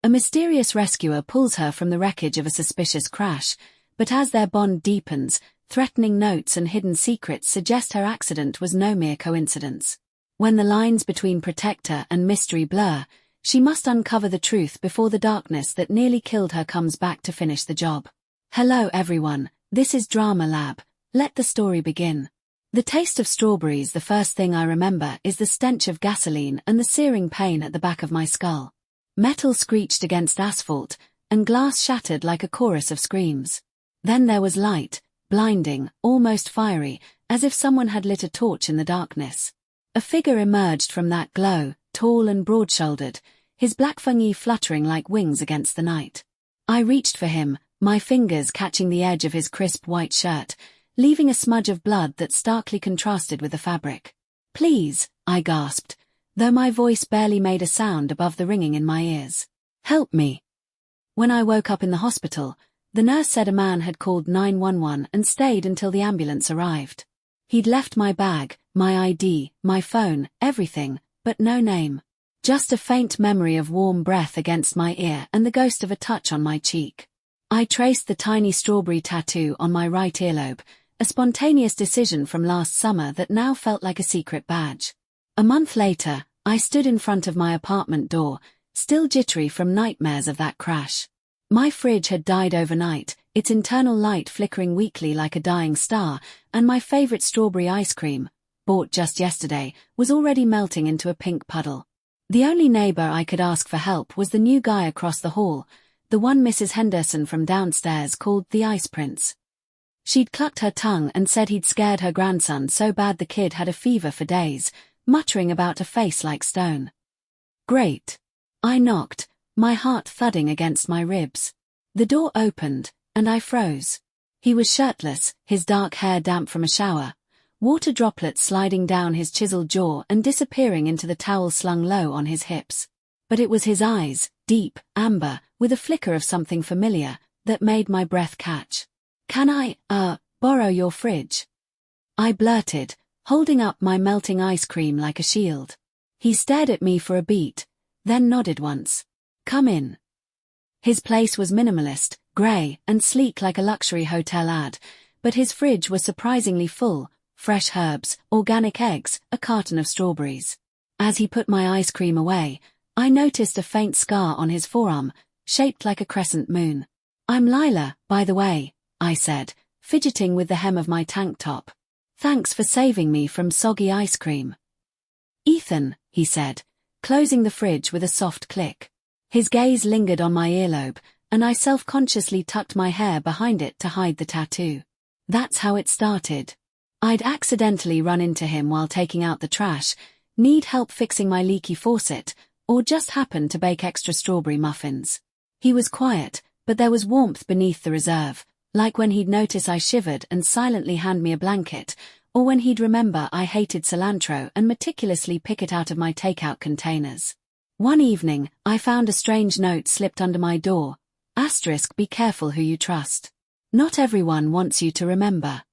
A mysterious rescuer pulls her from the wreckage of a suspicious crash, but as their bond deepens, threatening notes and hidden secrets suggest her accident was no mere coincidence. When the lines between protector and mystery blur, she must uncover the truth before the darkness that nearly killed her comes back to finish the job. Hello everyone, this is Drama Lab. Let the story begin. The taste of strawberries. The first thing I remember is the stench of gasoline and the searing pain at the back of my skull. Metal screeched against asphalt, and glass shattered like a chorus of screams. Then there was light, blinding, almost fiery, as if someone had lit a torch in the darkness. A figure emerged from that glow, tall and broad-shouldered, his black fungi fluttering like wings against the night. I reached for him, my fingers catching the edge of his crisp white shirt, leaving a smudge of blood that starkly contrasted with the fabric. "Please," I gasped, though my voice barely made a sound above the ringing in my ears. "Help me." When I woke up in the hospital, the nurse said a man had called 911 and stayed until the ambulance arrived. He'd left my bag, my ID, my phone, everything, but no name. Just a faint memory of warm breath against my ear and the ghost of a touch on my cheek. I traced the tiny strawberry tattoo on my right earlobe, a spontaneous decision from last summer that now felt like a secret badge. A month later, I stood in front of my apartment door, still jittery from nightmares of that crash. My fridge had died overnight, its internal light flickering weakly like a dying star, and my favorite strawberry ice cream, bought just yesterday, was already melting into a pink puddle. The only neighbor I could ask for help was the new guy across the hall, the one Mrs. Henderson from downstairs called the Ice Prince. She'd clucked her tongue and said he'd scared her grandson so bad the kid had a fever for days, muttering about a face like stone. "Great." I knocked, my heart thudding against my ribs. The door opened, and I froze. He was shirtless, his dark hair damp from a shower, water droplets sliding down his chiseled jaw and disappearing into the towel slung low on his hips. But it was his eyes, deep, amber, with a flicker of something familiar, that made my breath catch. "Can I, borrow your fridge?" I blurted, holding up my melting ice cream like a shield. He stared at me for a beat, then nodded once. "Come in." His place was minimalist, grey, and sleek like a luxury hotel ad, but his fridge was surprisingly full, fresh herbs, organic eggs, a carton of strawberries. As he put my ice cream away, I noticed a faint scar on his forearm, shaped like a crescent moon. "I'm Lila, by the way," I said, fidgeting with the hem of my tank top. "Thanks for saving me from soggy ice cream." "Ethan," he said, closing the fridge with a soft click. His gaze lingered on my earlobe, and I self-consciously tucked my hair behind it to hide the tattoo. That's how it started. I'd accidentally run into him while taking out the trash, need help fixing my leaky faucet, or just happened to bake extra strawberry muffins. He was quiet, but there was warmth beneath the reserve, like when he'd notice I shivered and silently hand me a blanket, or when he'd remember I hated cilantro and meticulously pick it out of my takeout containers. One evening, I found a strange note slipped under my door. *, be careful who you trust. Not everyone wants you to remember.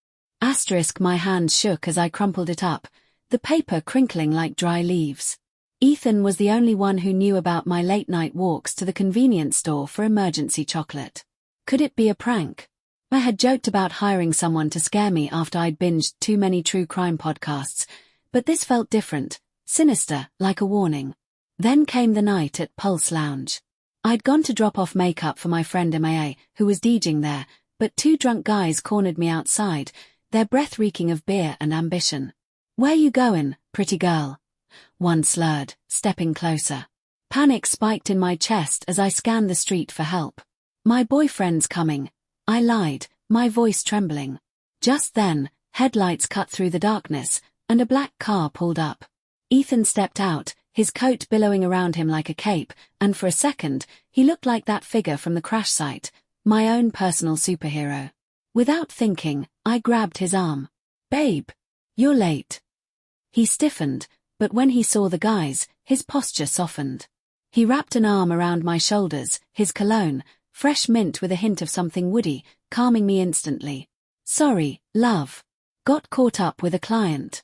*, my hand shook as I crumpled it up, the paper crinkling like dry leaves. Ethan was the only one who knew about my late-night walks to the convenience store for emergency chocolate. Could it be a prank? I had joked about hiring someone to scare me after I'd binged too many true crime podcasts, but this felt different, sinister, like a warning. Then came the night at Pulse Lounge. I'd gone to drop off makeup for my friend MAA, who was DJing there, but two drunk guys cornered me outside, their breath reeking of beer and ambition. "Where you goin', pretty girl?" one slurred, stepping closer. Panic spiked in my chest as I scanned the street for help. "My boyfriend's coming," I lied, my voice trembling. Just then, headlights cut through the darkness, and a black car pulled up. Ethan stepped out, his coat billowing around him like a cape, and for a second, he looked like that figure from the crash site, my own personal superhero. Without thinking, I grabbed his arm. "Babe, you're late." He stiffened, but when he saw the guys, his posture softened. He wrapped an arm around my shoulders, his cologne, fresh mint with a hint of something woody, calming me instantly. "Sorry, love. Got caught up with a client."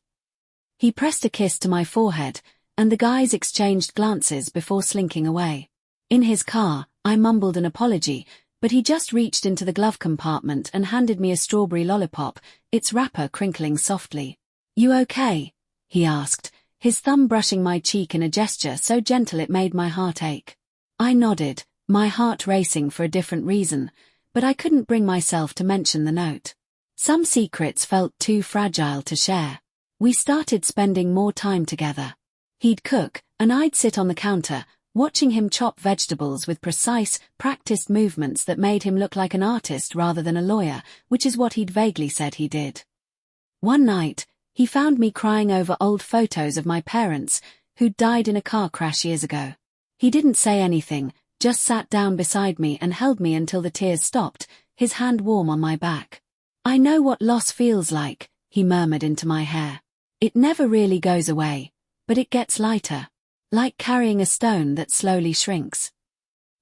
He pressed a kiss to my forehead, and the guys exchanged glances before slinking away. In his car, I mumbled an apology, but he just reached into the glove compartment and handed me a strawberry lollipop, its wrapper crinkling softly. "You okay?" he asked, his thumb brushing my cheek in a gesture so gentle it made my heart ache. I nodded, my heart racing for a different reason, but I couldn't bring myself to mention the note. Some secrets felt too fragile to share. We started spending more time together. He'd cook, and I'd sit on the counter, watching him chop vegetables with precise, practiced movements that made him look like an artist rather than a lawyer, which is what he'd vaguely said he did. One night, he found me crying over old photos of my parents, who'd died in a car crash years ago. He didn't say anything, just sat down beside me and held me until the tears stopped, his hand warm on my back. "I know what loss feels like," he murmured into my hair. "It never really goes away, but it gets lighter. Like carrying a stone that slowly shrinks."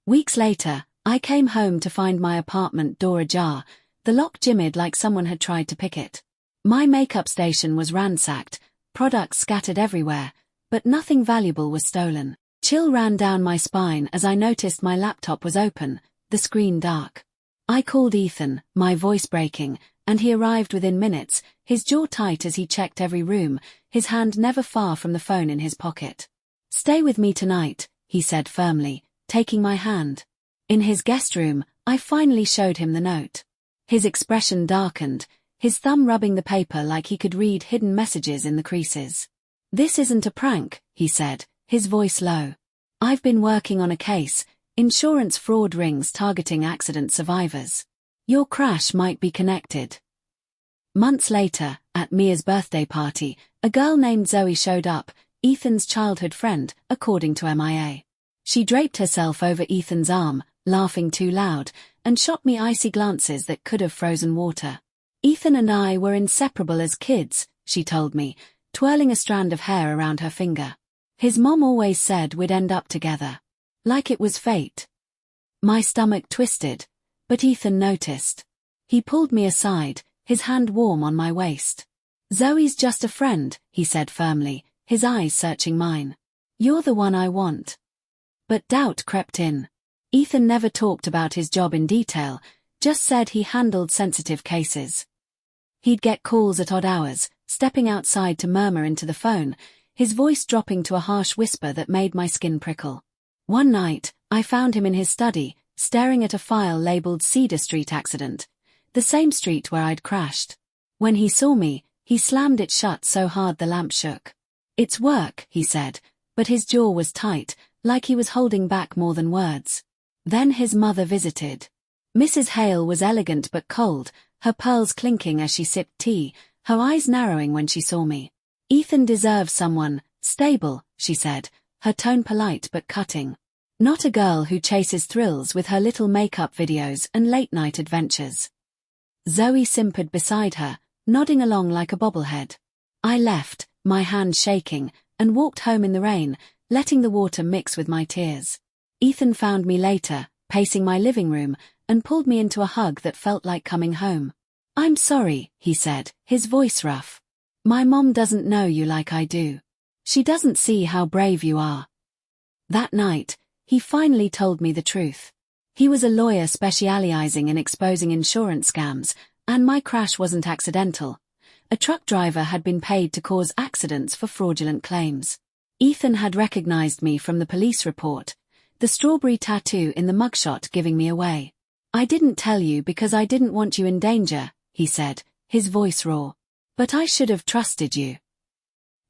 Weeks later, I came home to find my apartment door ajar, the lock jimmied like someone had tried to pick it. My makeup station was ransacked, products scattered everywhere, but nothing valuable was stolen. Chill ran down my spine as I noticed my laptop was open, the screen dark. I called Ethan, my voice breaking, and he arrived within minutes, his jaw tight as he checked every room, his hand never far from the phone in his pocket. "Stay with me tonight," he said firmly, taking my hand. In his guest room, I finally showed him the note. His expression darkened, his thumb rubbing the paper like he could read hidden messages in the creases. "This isn't a prank," he said, his voice low. "I've been working on a case, insurance fraud rings targeting accident survivors. Your crash might be connected." Months later, at Mia's birthday party, a girl named Zoe showed up, Ethan's childhood friend, according to MIA. She draped herself over Ethan's arm, laughing too loud, and shot me icy glances that could have frozen water. "Ethan and I were inseparable as kids," she told me, twirling a strand of hair around her finger. "His mom always said we'd end up together. Like it was fate." My stomach twisted, but Ethan noticed. He pulled me aside, his hand warm on my waist. "Zoe's just a friend," he said firmly, his eyes searching mine. "You're the one I want." But doubt crept in. Ethan never talked about his job in detail, just said he handled sensitive cases. He'd get calls at odd hours, stepping outside to murmur into the phone, his voice dropping to a harsh whisper that made my skin prickle. One night, I found him in his study, staring at a file labeled Cedar Street accident, the same street where I'd crashed. When he saw me, he slammed it shut so hard the lamp shook. "It's work," he said, but his jaw was tight, like he was holding back more than words. Then his mother visited. Mrs. Hale was elegant but cold, her pearls clinking as she sipped tea, her eyes narrowing when she saw me. "Ethan deserves someone stable," she said, her tone polite but cutting. "Not a girl who chases thrills with her little makeup videos and late-night adventures." Zoe simpered beside her, nodding along like a bobblehead. I left, my hand shaking, and walked home in the rain, letting the water mix with my tears. Ethan found me later, pacing my living room, and pulled me into a hug that felt like coming home. "I'm sorry," he said, his voice rough. "My mom doesn't know you like I do. She doesn't see how brave you are." That night, he finally told me the truth. He was a lawyer specializing in exposing insurance scams, and my crash wasn't accidental. A truck driver had been paid to cause accidents for fraudulent claims. Ethan had recognized me from the police report, the strawberry tattoo in the mugshot giving me away. "I didn't tell you because I didn't want you in danger," he said, his voice raw. "But I should have trusted you."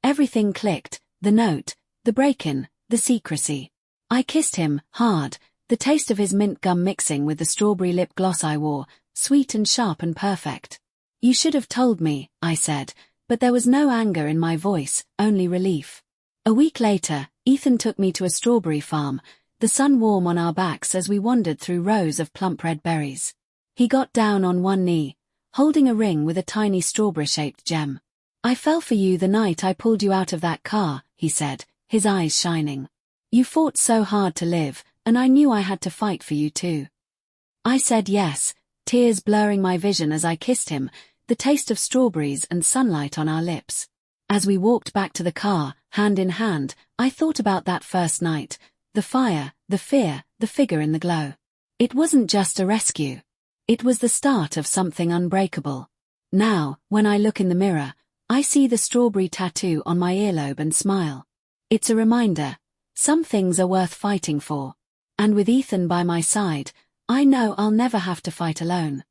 Everything clicked, the note, the break-in, the secrecy. I kissed him, hard, the taste of his mint gum mixing with the strawberry lip gloss I wore, sweet and sharp and perfect. "You should have told me," I said, but there was no anger in my voice, only relief. A week later, Ethan took me to a strawberry farm, the sun warm on our backs as we wandered through rows of plump red berries. He got down on one knee, holding a ring with a tiny strawberry-shaped gem. "I fell for you the night I pulled you out of that car," he said, his eyes shining. "You fought so hard to live, and I knew I had to fight for you too." I said yes, tears blurring my vision as I kissed him, the taste of strawberries and sunlight on our lips. As we walked back to the car, hand in hand, I thought about that first night, the fire, the fear, the figure in the glow. It wasn't just a rescue. It was the start of something unbreakable. Now, when I look in the mirror, I see the strawberry tattoo on my earlobe and smile. It's a reminder, some things are worth fighting for. And with Ethan by my side, I know I'll never have to fight alone.